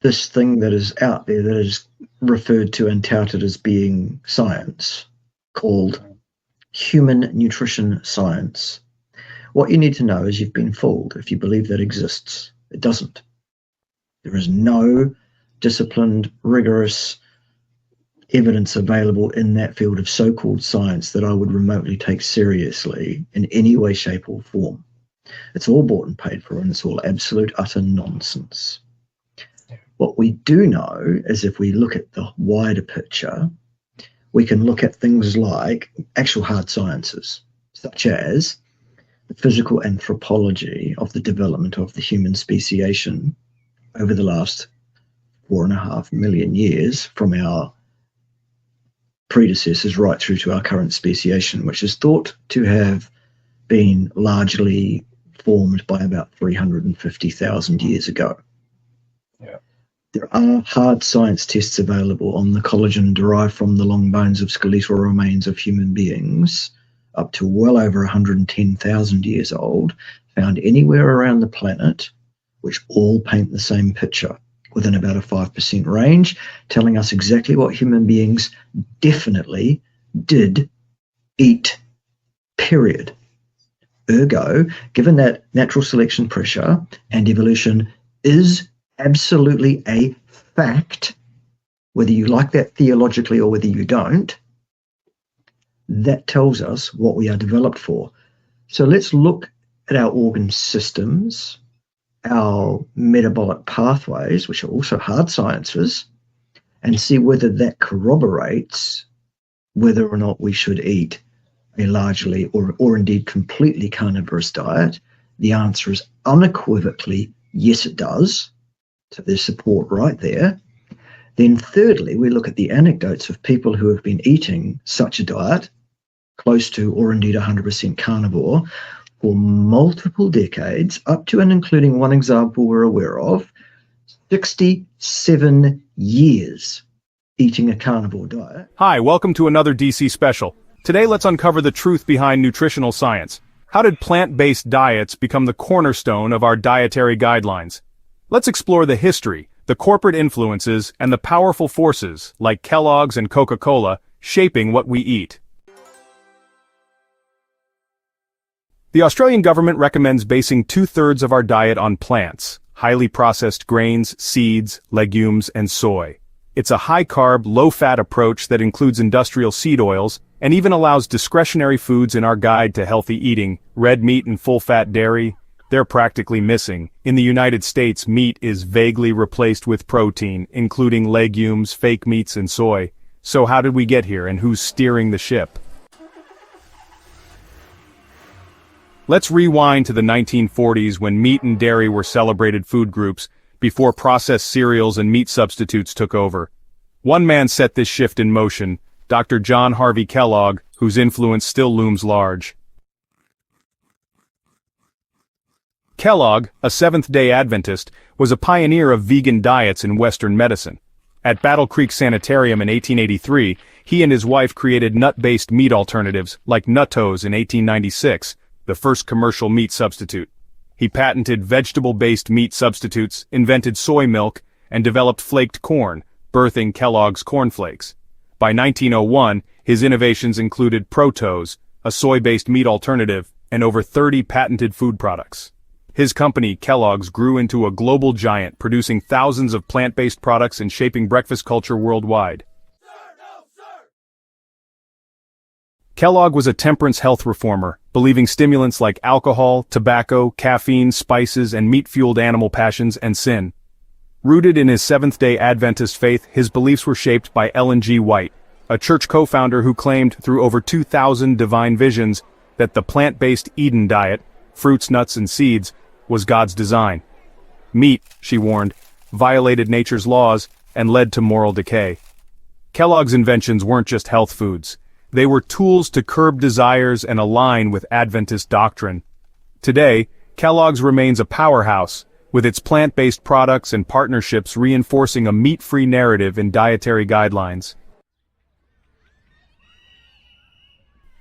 this thing that is out there that is referred to and touted as being science, called human nutrition science. What you need to know is you've been fooled if you believe that exists. It doesn't. There is no disciplined, rigorous evidence available in that field of so-called science that I would remotely take seriously in any way, shape, or form. It's all bought and paid for, and it's all absolute, utter nonsense. What we do know is if we look at the wider picture, we can look at things like actual hard sciences, such as the physical anthropology of the development of the human speciation over the last 4.5 million years, from our predecessors right through to our current speciation, which is thought to have been largely formed by about 350,000 years ago. Yeah. There are hard science tests available on the collagen derived from the long bones of skeletal remains of human beings, up to well over 110,000 years old, found anywhere around the planet, which all paint the same picture within about a 5% range, telling us exactly what human beings definitely did eat, period. Ergo, given that natural selection pressure and evolution is absolutely a fact, whether you like that theologically or whether you don't, that tells us what we are developed for. So let's look at our organ systems, our metabolic pathways, which are also hard sciences, and see whether that corroborates whether or not we should eat a largely or indeed completely carnivorous diet. The answer is unequivocally yes, it does. So there's support right there. Then thirdly, we look at the anecdotes of people who have been eating such a diet, close to or indeed 100% carnivore, for multiple decades, up to and including one example we're aware of, 67 years eating a carnivore diet. Hi, welcome to another DC special. Today let's uncover the truth behind nutritional science. How did plant-based diets become the cornerstone of our dietary guidelines? Let's explore the history, the corporate influences, and the powerful forces, like Kellogg's and Coca-Cola, shaping what we eat. The Australian government recommends basing 2/3 of our diet on plants, highly processed grains, seeds, legumes, and soy. It's a high-carb, low-fat approach that includes industrial seed oils and even allows discretionary foods in our guide to healthy eating. Red meat and full-fat dairy, they're practically missing. In the United States, meat is vaguely replaced with protein, including legumes, fake meats, and soy. So how did we get here, and who's steering the ship? Let's rewind to the 1940s when meat and dairy were celebrated food groups, before processed cereals and meat substitutes took over. One man set this shift in motion, Dr. John Harvey Kellogg, whose influence still looms large. Kellogg, a Seventh-day Adventist, was a pioneer of vegan diets in Western medicine. At Battle Creek Sanitarium in 1883, he and his wife created nut-based meat alternatives, like Nuttos in 1896, the first commercial meat substitute. He patented vegetable-based meat substitutes, invented soy milk, and developed flaked corn, birthing Kellogg's Corn Flakes. By 1901, his innovations included Protos, a soy-based meat alternative, and over 30 patented food products. His company, Kellogg's, grew into a global giant, producing thousands of plant-based products and shaping breakfast culture worldwide. Kellogg was a temperance health reformer, believing stimulants like alcohol, tobacco, caffeine, spices, and meat-fueled animal passions and sin. Rooted in his Seventh-day Adventist faith, his beliefs were shaped by Ellen G. White, a church co-founder who claimed through over 2,000 divine visions that the plant-based Eden diet, fruits, nuts, and seeds, was God's design. Meat, she warned, violated nature's laws and led to moral decay. Kellogg's inventions weren't just health foods. They were tools to curb desires and align with Adventist doctrine. Today, Kellogg's remains a powerhouse, with its plant-based products and partnerships reinforcing a meat-free narrative in dietary guidelines.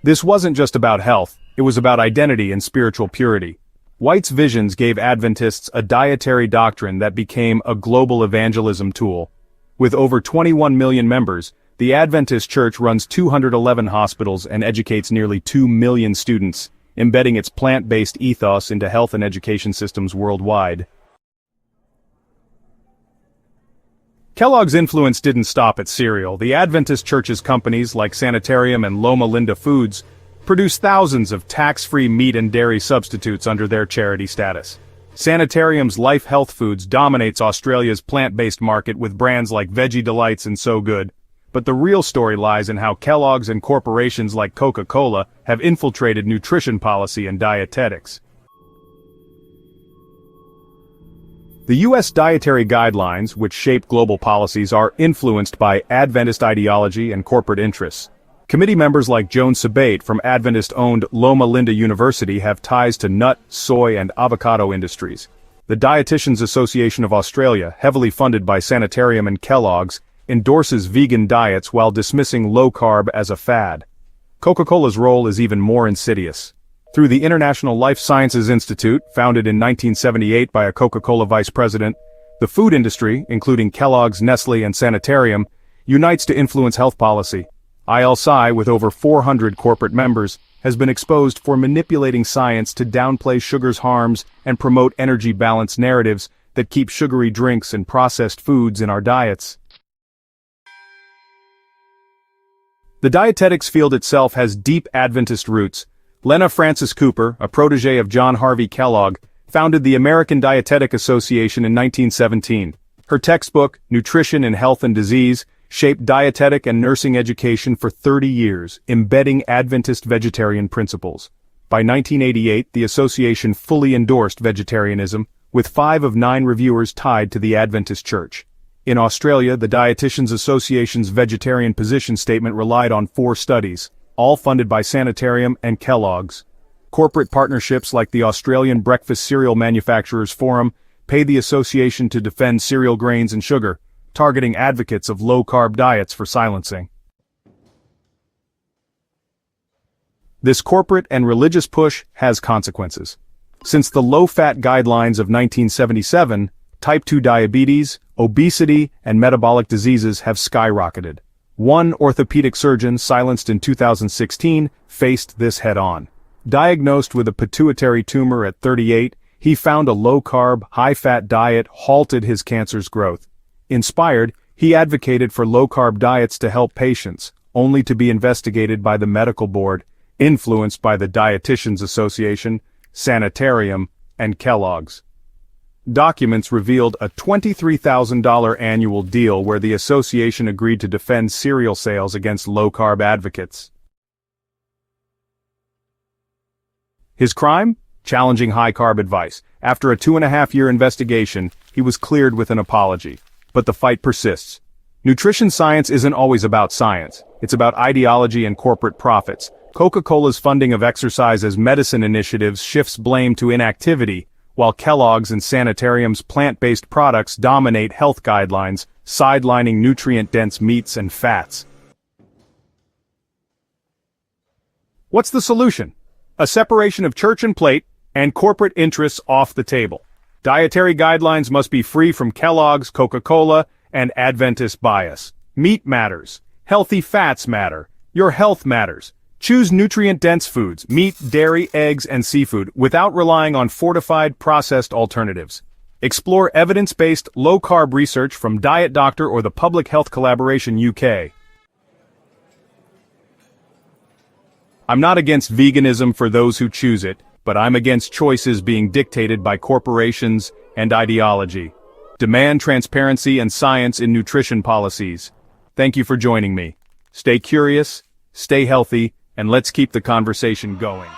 This wasn't just about health, it was about identity and spiritual purity. White's visions gave Adventists a dietary doctrine that became a global evangelism tool. With over 21 million members, the Adventist Church runs 211 hospitals and educates nearly 2 million students, embedding its plant-based ethos into health and education systems worldwide. Kellogg's influence didn't stop at cereal. The Adventist Church's companies like Sanitarium and Loma Linda Foods produce thousands of tax-free meat and dairy substitutes under their charity status. Sanitarium's Life Health Foods dominates Australia's plant-based market with brands like Veggie Delights and So Good. But the real story lies in how Kellogg's and corporations like Coca-Cola have infiltrated nutrition policy and dietetics. The U.S. dietary guidelines, which shape global policies, are influenced by Adventist ideology and corporate interests. Committee members like Joan Sabate from Adventist-owned Loma Linda University have ties to nut, soy, and avocado industries. The Dietitians Association of Australia, heavily funded by Sanitarium and Kellogg's, endorses vegan diets while dismissing low-carb as a fad. Coca-Cola's role is even more insidious. Through the International Life Sciences Institute, founded in 1978 by a Coca-Cola vice president, the food industry, including Kellogg's, Nestle, and Sanitarium, unites to influence health policy. ILSI, with over 400 corporate members, has been exposed for manipulating science to downplay sugar's harms and promote energy balance narratives that keep sugary drinks and processed foods in our diets. The dietetics field itself has deep Adventist roots. Lena Francis Cooper, a protege of John Harvey Kellogg, founded the American Dietetic Association in 1917. Her textbook, Nutrition in Health and Disease, shaped dietetic and nursing education for 30 years, embedding Adventist vegetarian principles. By 1988, the association fully endorsed vegetarianism, with 5 of 9 reviewers tied to the Adventist Church. In Australia, the Dietitians Association's vegetarian position statement relied on 4 studies, all funded by Sanitarium and Kellogg's. Corporate partnerships like the Australian Breakfast Cereal Manufacturers Forum pay the association to defend cereal grains and sugar, targeting advocates of low-carb diets for silencing. This corporate and religious push has consequences. Since the low-fat guidelines of 1977, type 2 diabetes, obesity, and metabolic diseases have skyrocketed. One orthopedic surgeon, silenced in 2016, faced this head-on. Diagnosed with a pituitary tumor at 38, he found a low-carb, high-fat diet halted his cancer's growth. Inspired, he advocated for low-carb diets to help patients, only to be investigated by the medical board, influenced by the Dietitians Association, Sanitarium, and Kellogg's. Documents revealed a $23,000 annual deal where the association agreed to defend cereal sales against low-carb advocates. His crime? Challenging high-carb advice. After a 2.5-year investigation, he was cleared with an apology. But the fight persists. Nutrition science isn't always about science. It's about ideology and corporate profits. Coca-Cola's funding of exercise as medicine initiatives shifts blame to inactivity, while Kellogg's and Sanitarium's plant-based products dominate health guidelines, sidelining nutrient-dense meats and fats. What's the solution? A separation of church and plate, and corporate interests off the table. Dietary guidelines must be free from Kellogg's, Coca-Cola, and Adventist bias. Meat matters. Healthy fats matter. Your health matters. Choose nutrient-dense foods, meat, dairy, eggs, and seafood, without relying on fortified, processed alternatives. Explore evidence-based, low-carb research from Diet Doctor or the Public Health Collaboration UK. I'm not against veganism for those who choose it, but I'm against choices being dictated by corporations and ideology. Demand transparency and science in nutrition policies. Thank you for joining me. Stay curious, stay healthy, and let's keep the conversation going.